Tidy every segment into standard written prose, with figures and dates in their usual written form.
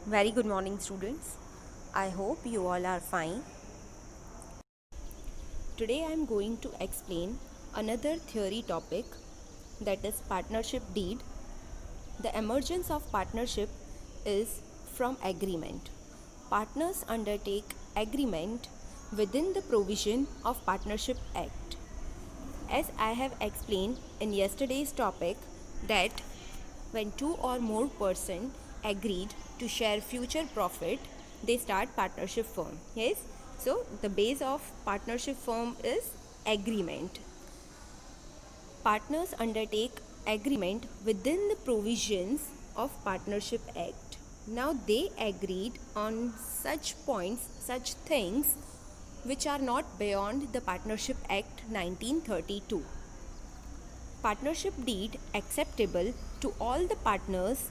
Very good morning, students. I hope you all are fine. Today I am going to explain another theory topic, that is partnership deed. The emergence of partnership is from agreement. Partners undertake agreement within the provision of Partnership Act. As I have explained in yesterday's topic, that when two or more persons agreed to share future profit, they start partnership firm. Yes, so the base of partnership firm is agreement. Partners undertake agreement within the provisions of Partnership Act. Now they agreed on such points, such things which are not beyond the Partnership Act 1932. Partnership deed acceptable to all the partners,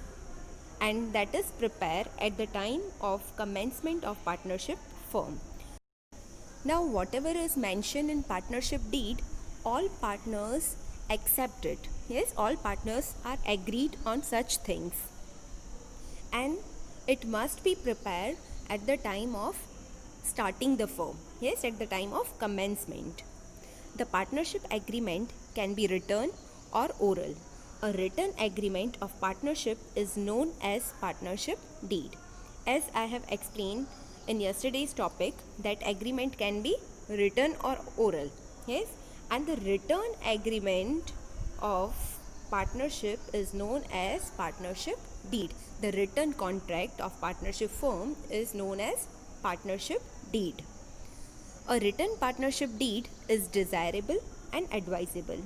and that is prepared at the time of commencement of partnership firm. Now whatever is mentioned in partnership deed, all partners accept it. Yes, all partners are agreed on such things, and it must be prepared at the time of starting the firm. Yes, at the time of commencement. The partnership agreement can be written or oral. A written agreement of partnership is known as partnership deed. As I have explained in yesterday's topic, that agreement can be written or oral. Yes, and the written agreement of partnership is known as partnership deed. The written contract of partnership firm is known as partnership deed. A written partnership deed is desirable and advisable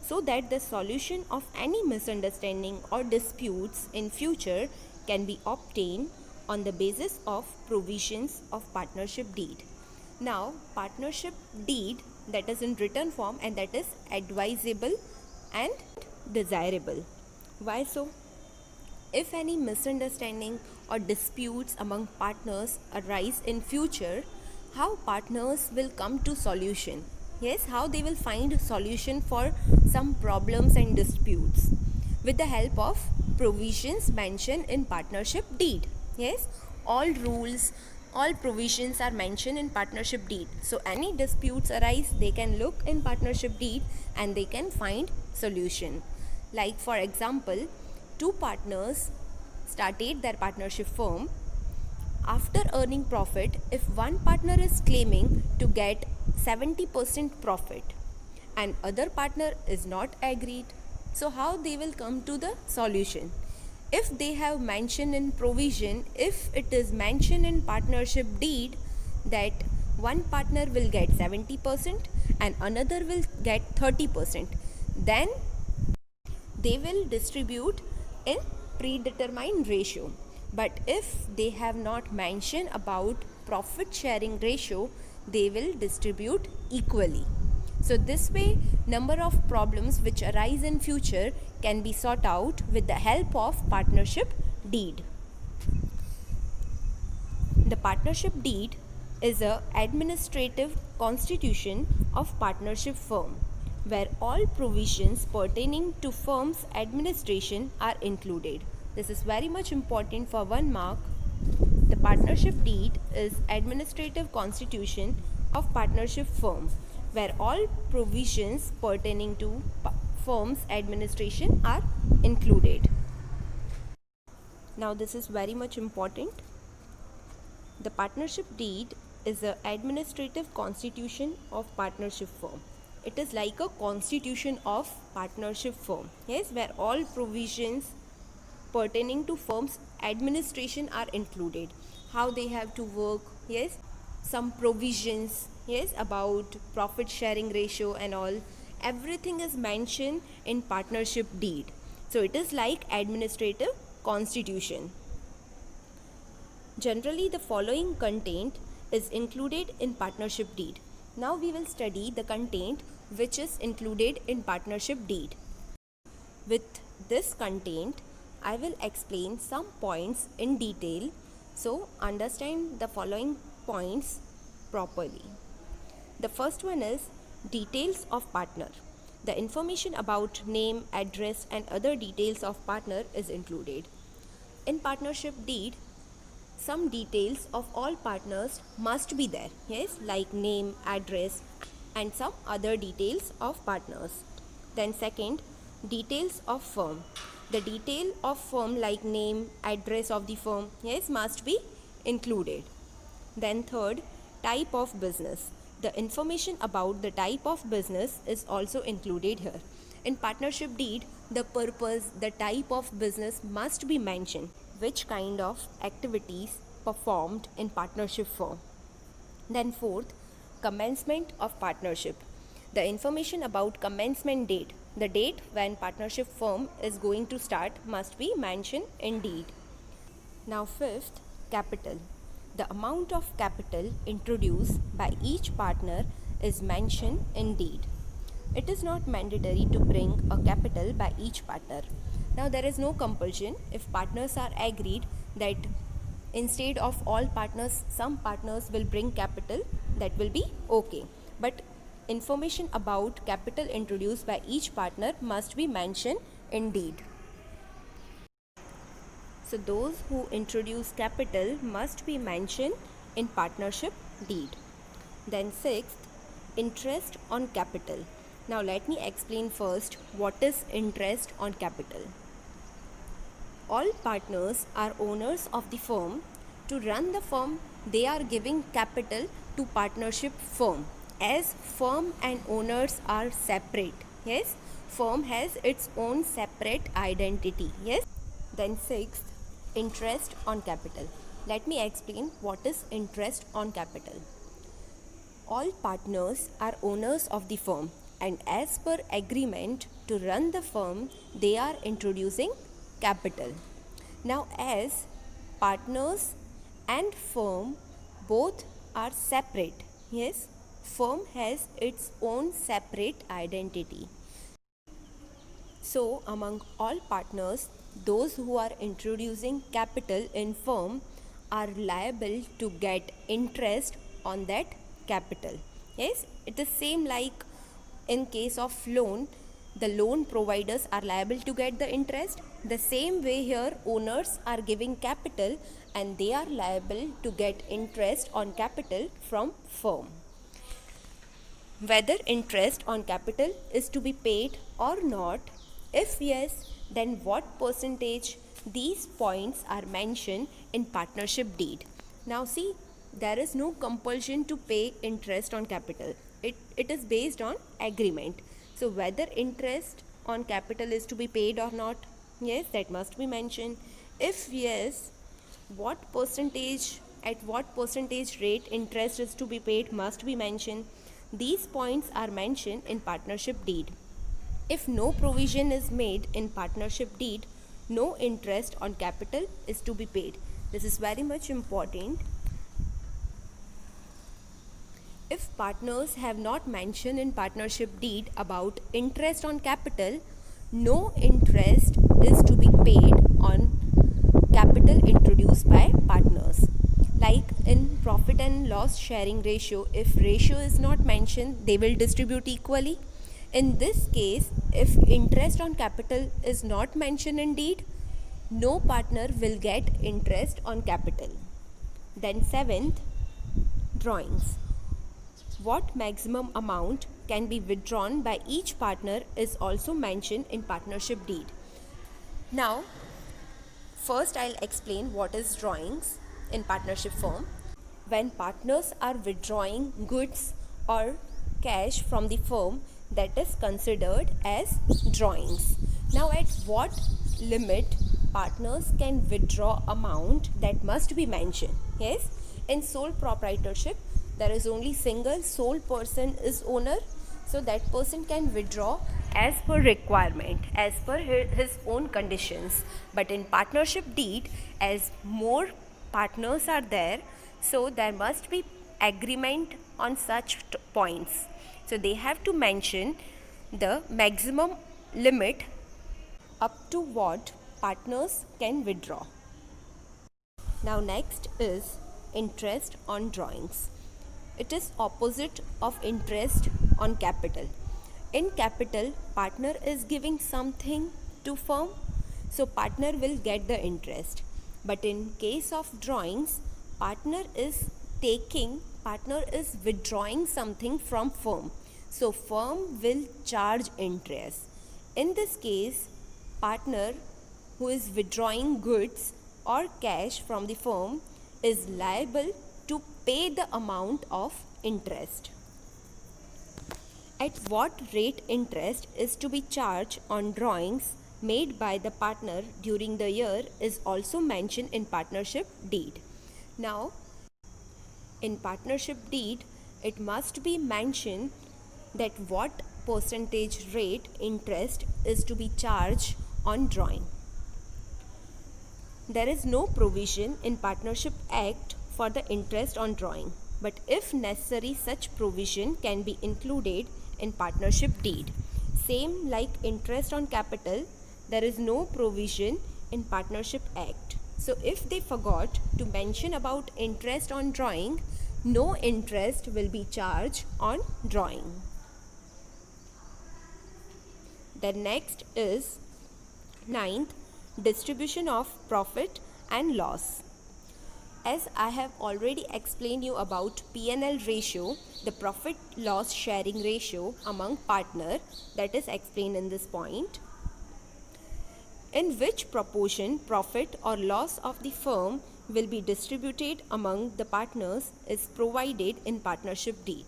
so that the solution of any misunderstanding or disputes in future can be obtained on the basis of provisions of partnership deed. Now, partnership deed, that is in written form, and that is advisable and desirable. Why so? If any misunderstanding or disputes among partners arise in future, how partners will come to solution? Yes, how they will find solution for some problems and disputes with the help of provisions mentioned in partnership deed. Yes, all rules, all provisions are mentioned in partnership deed. So any disputes arise, they can look in partnership deed and they can find solution. Like for example, two partners started their partnership firm. After earning profit, if one partner is claiming to get 70% profit and other partner is not agreed, so how they will come to the solution? If they have mentioned in provision, if it is mentioned in partnership deed that one partner will get 70% and another will get 30%, then they will distribute in predetermined ratio. But if they have not mentioned about profit sharing ratio, they will distribute equally. So this way, number of problems which arise in future can be sought out with the help of partnership deed. The partnership deed is a administrative constitution of partnership firm where all provisions pertaining to firm's administration are included. This is very much important for 1 mark. The partnership deed is administrative constitution of partnership firm where all provisions pertaining to firm's administration are included. Now this is very much important. The partnership deed is an administrative constitution of partnership firm. It is like a constitution of partnership firm. Yes, where all provisions pertaining to firm's administration are included. How they have to work, yes, some provisions, yes, about profit sharing ratio and all. Everything is mentioned in partnership deed. So it is like administrative constitution. Generally, the following content is included in partnership deed. Now we will study the content which is included in partnership deed. With this content, I will explain some points in detail, so understand the following points properly. The first one is details of partner. The information about name, address and other details of partner is included. In partnership deed, some details of all partners must be there, yes, like name, address, and some other details of partners. Then second, details of firm. The detail of firm like name, address of the firm, yes, must be included. Then third, type of business. The information about the type of business is also included here. In partnership deed, the purpose, the type of business must be mentioned, which kind of activities performed in partnership firm. Then fourth, commencement of partnership. The information about commencement date, the date when partnership firm is going to start, must be mentioned in deed. Now fifth, capital. The amount of capital introduced by each partner is mentioned in deed. It is not mandatory to bring a capital by each partner. Now there is no compulsion. If partners are agreed that instead of all partners, some partners will bring capital, that will be okay. But information about capital introduced by each partner must be mentioned in deed. So those who introduce capital must be mentioned in partnership deed. Then sixth, interest on capital. Now let me explain first what is interest on capital. All partners are owners of the firm. To run the firm, they are giving capital to partnership firm. As firm and owners are separate, yes, firm has its own separate identity, yes. Then sixth, interest on capital. Let me explain what is interest on capital. All partners are owners of the firm, and as per agreement to run the firm, they are introducing capital. Now as partners and firm both are separate, yes, firm has its own separate identity. So among all partners, those who are introducing capital in firm are liable to get interest on that capital. Yes, it is same like in case of loan, the loan providers are liable to get the interest. The same way here, owners are giving capital and they are liable to get interest on capital from firm. Whether interest on capital is to be paid or not, if yes, then what percentage, these points are mentioned in partnership deed. Now see, there is no compulsion to pay interest on capital. It is based on agreement. So whether interest on capital is to be paid or not, yes, that must be mentioned. If yes, what percentage, at what percentage rate interest is to be paid must be mentioned. These points are mentioned in partnership deed. If no provision is made in partnership deed, no interest on capital is to be paid. This is very much important. If partners have not mentioned in partnership deed about interest on capital, no interest is to be paid on capital introduced by partners. Like in profit and loss sharing ratio, if ratio is not mentioned, they will distribute equally. In this case, if interest on capital is not mentioned in deed, no partner will get interest on capital. Then seventh, drawings. What maximum amount can be withdrawn by each partner is also mentioned in partnership deed. Now, first I'll explain what is drawings in partnership firm. When partners are withdrawing goods or cash from the firm, that is considered as drawings. Now at what limit partners can withdraw amount, that must be mentioned. Yes, in sole proprietorship there is only single sole person is owner, so that person can withdraw as per requirement, as per his own conditions. But in partnership deed, as more partners are there, so there must be agreement on such points. So they have to mention the maximum limit up to what partners can withdraw. Now next is interest on drawings. It is opposite of interest on capital. In capital, partner is giving something to firm, so partner will get the interest. But in case of drawings, partner is withdrawing something from firm. So firm will charge interest. In this case, partner who is withdrawing goods or cash from the firm is liable to pay the amount of interest. At what rate interest is to be charged on drawings made by the partner during the year is also mentioned in partnership deed. Now, in partnership deed, it must be mentioned that what percentage rate interest is to be charged on drawing. There is no provision in Partnership Act for the interest on drawing, but if necessary, such provision can be included in partnership deed. Same like interest on capital, there is no provision in Partnership Act. So if they forgot to mention about interest on drawing, no interest will be charged on drawing. The next is 9th, distribution of profit and loss. As I have already explained you about P&L ratio, the profit loss sharing ratio among partner, that is explained in this point. In which proportion profit or loss of the firm will be distributed among the partners is provided in partnership deed.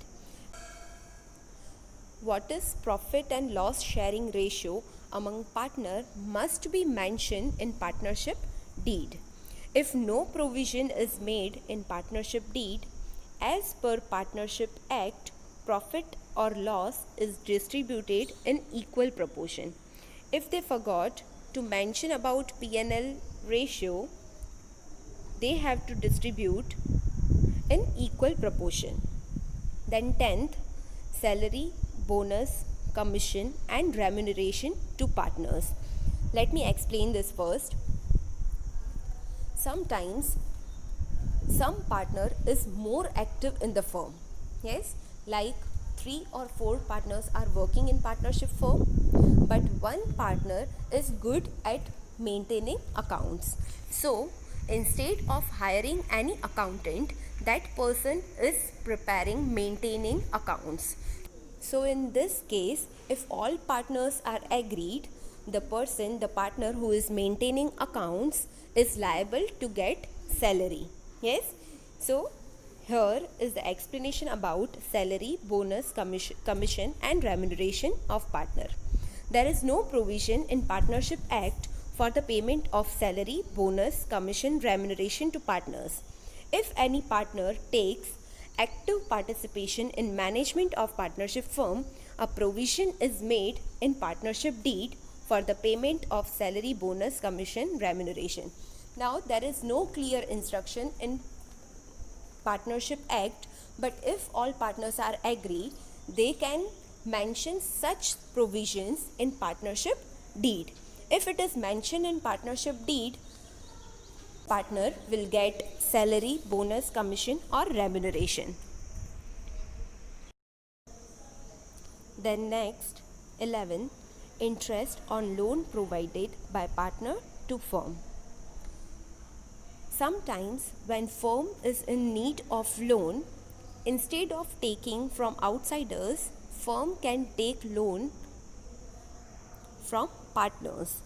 What is profit and loss sharing ratio among partner must be mentioned in partnership deed. If no provision is made in partnership deed, as per Partnership Act, profit or loss is distributed in equal proportion. If they forgot to mention about P&L ratio, they have to distribute in equal proportion. Then 10th, salary, bonus, commission and remuneration to partners. Let me explain this first. Sometimes some partner is more active in the firm. Yes, like 3 or 4 partners are working in partnership firm, but one partner is good at maintaining accounts. So instead of hiring any accountant, that person is maintaining accounts. So in this case, if all partners are agreed, the partner who is maintaining accounts is liable to get salary. Yes. So here is the explanation about salary, bonus, commission and remuneration of partner. There is no provision in Partnership Act for the payment of salary, bonus, commission, remuneration to partners. If any partner takes active participation in management of partnership firm, a provision is made in partnership deed for the payment of salary, bonus, commission, remuneration. Now there is no clear instruction in Partnership Act, but if all partners are agree, they can mention such provisions in partnership deed. If it is mentioned in partnership deed, partner will get salary, bonus, commission or remuneration. Then next, 11, interest on loan provided by partner to firm. Sometimes when firm is in need of loan, instead of taking from outsiders, firm can take loan from partners.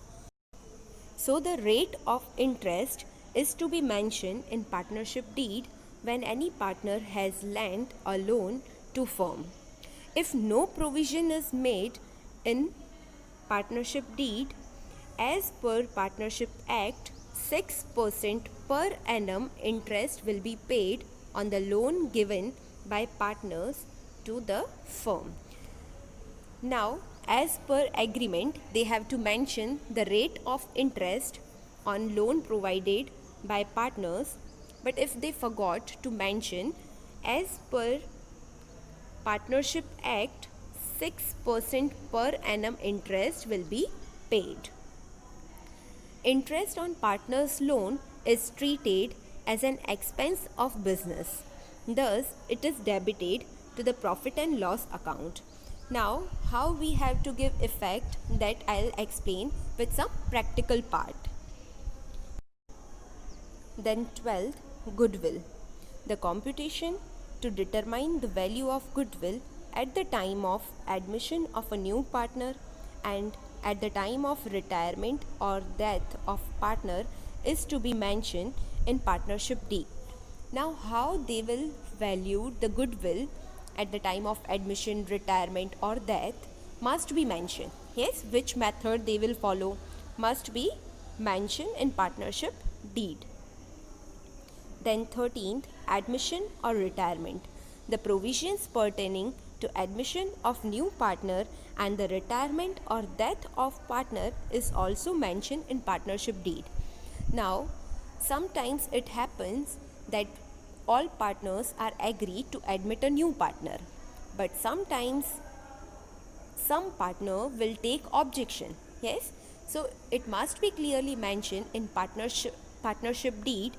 So the rate of interest is to be mentioned in partnership deed when any partner has lent a loan to firm. If no provision is made in partnership deed, as per Partnership Act, 6% per annum interest will be paid on the loan given by partners to the firm. Now, as per agreement, they have to mention the rate of interest on loan provided by partners, but if they forgot to mention, as per Partnership Act, 6% per annum interest will be paid. Interest on partner's loan is treated as an expense of business. Thus, it is debited to the profit and loss account. Now, how we have to give effect, that I'll explain with some practical part. Then 12th, goodwill. The computation to determine the value of goodwill at the time of admission of a new partner and at the time of retirement or death of partner is to be mentioned in partnership deed. Now, how they will value the goodwill at the time of admission, retirement, or death must be mentioned. Yes, which method they will follow must be mentioned in partnership deed. Then 13th, admission or retirement. The provisions pertaining to admission of new partner and the retirement or death of partner is also mentioned in partnership deed. Now, sometimes it happens that all partners are agreed to admit a new partner, but sometimes some partner will take objection. Yes, so it must be clearly mentioned in partnership deed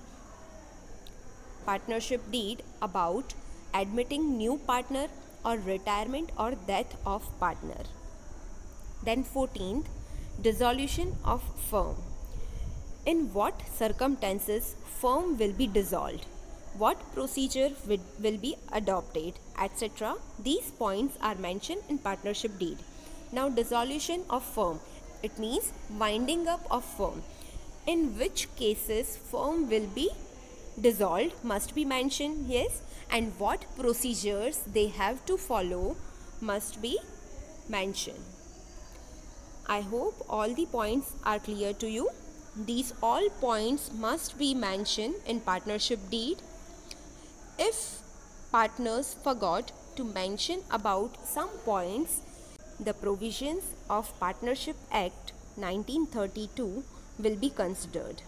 about admitting new partner or retirement or death of partner. Then 14th, dissolution of firm. In what circumstances firm will be dissolved, what procedure will be adopted, etc. These points are mentioned in partnership deed. Now, dissolution of firm, it means winding up of firm. In which cases firm will be dissolved must be mentioned, yes, and what procedures they have to follow must be mentioned. I hope all the points are clear to you. These all points must be mentioned in partnership deed. If partners forgot to mention about some points, the provisions of Partnership Act 1932 will be considered.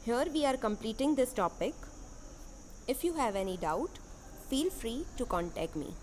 Here we are completing this topic. If you have any doubt, feel free to contact me.